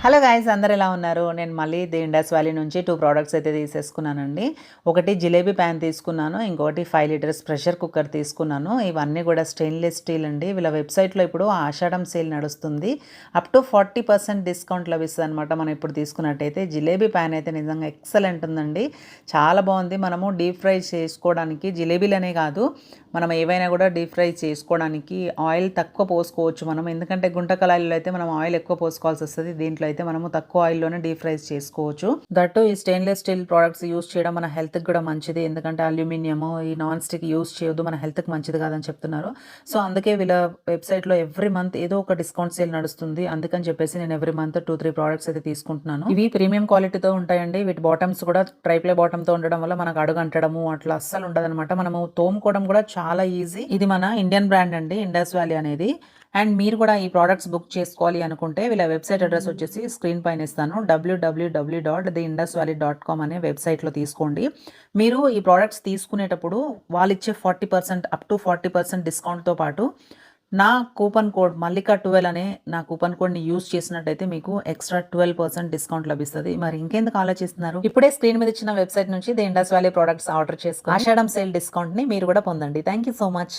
Hello guys, అందరు ఎలా ఉన్నారు? నేను మళ్ళీ ది ఇండస్ వ్యాలీ నుంచి 2 ప్రోడక్ట్స్ అయితే తీసేసుకున్నానండి. ఒకటి జిలేబీ ప్యాన్ తీసుకున్నాను, ఇంకొకటి 5 లీటర్స్ ప్రెషర్ కుక్కర్ తీసుకున్నాను. ఇవన్నీ కూడా స్టెయిన్లెస్ స్టీల్ అండి. వీళ్ళ వెబ్సైట్లో ఇప్పుడు ఆషాఢం సేల్ నడుస్తుంది. అప్ టు 40% డిస్కౌంట్ లభిస్తుంది అనమాట. మనం ఇప్పుడు తీసుకున్నట్టయితే జిలేబీ ప్యాన్ అయితే నిజంగా ఎక్సలెంట్ ఉందండి. చాలా బాగుంది. మనము డీప్ ఫ్రై చేసుకోవడానికి జిలేబీలనే కాదు, మనం ఏవైనా కూడా డీప్ ఫ్రై చేసుకోవడానికి ఆయిల్ తక్కువ పోసుకోవచ్చు మనం. ఎందుకంటే గుంట కళాయిలో అయితే మనం ఆయిల్ ఎక్కువ పోసుకోవాల్సి వస్తుంది. దీంట్లో అయితే మనము తక్కువ ఆయిల్లోనే డీప్ ఫ్రై చేసుకోవచ్చు. దట్టు ఈ స్టెయిన్లెస్ స్టీల్ ప్రోడక్ట్స్ యూస్ చేయడం మన హెల్త్కి కూడా మంచిది. ఎందుకంటే అల్యూమినియం, ఈ నాన్ స్టిక్ యూస్ చేయొద్దు, మన హెల్త్కి మంచిది కాదని చెప్తున్నారు. సో అందుకే వీళ్ళ వెబ్సైట్లో ఎవ్రీ మంత్ ఏదో ఒక డిస్కౌంట్ సేల్ నడుస్తుంది. అందుకని చెప్పేసి నేను ఎవ్రీ మంత్ 2-3 ప్రోడక్ట్స్ అయితే తీసుకుంటున్నాను. ఇవి ప్రీమియం క్వాలిటీతో ఉంటాయండి. వీటి బాటమ్స్ కూడా ట్రైప్లే బాటమ్ తో ఉండడం వల్ల మనకు అడుగు అంటడము అట్లా అస్సలు ఉండదు అనమాట. మనము తోముకోవడం కూడా చాలా ఈజీ. ఇది మన ఇండియన్ బ్రాండ్ అండి, ఇండస్ వ్యాలీ అనేది. అండ్ మీరు కూడా ఈ ప్రోడక్ట్స్ బుక్ చేసుకోవాలి అనుకుంటే వీళ్ళ వెబ్సైట్ అడ్రస్ వచ్చేసి స్క్రీన్ పైన ఇస్తాను. www.theindusvalley.com అనే వెబ్సైట్లో తీసుకోండి. మీరు ఈ ప్రోడక్ట్స్ తీసుకునేటప్పుడు వాళ్ళు ఇచ్చే 40% అప్ టు 40% డిస్కౌంట్తో పాటు నా కూపన్ కోడ్ మల్లిక12 అనే నా కూపన్ కోడ్ని యూజ్ చేసినట్టయితే మీకు ఎక్స్ట్రా 12% డిస్కౌంట్ లభిస్తుంది. మరి ఇంకెందుకు ఆలోచిస్తున్నారు? ఇప్పుడే స్క్రీన్ మీద ఇచ్చిన వెబ్సైట్ నుంచి the Indus valley products order చేసుకోండి. ఆషాఢం సేల్ డిస్కౌంట్ని మీరు కూడా పొందండి. Thank you so much.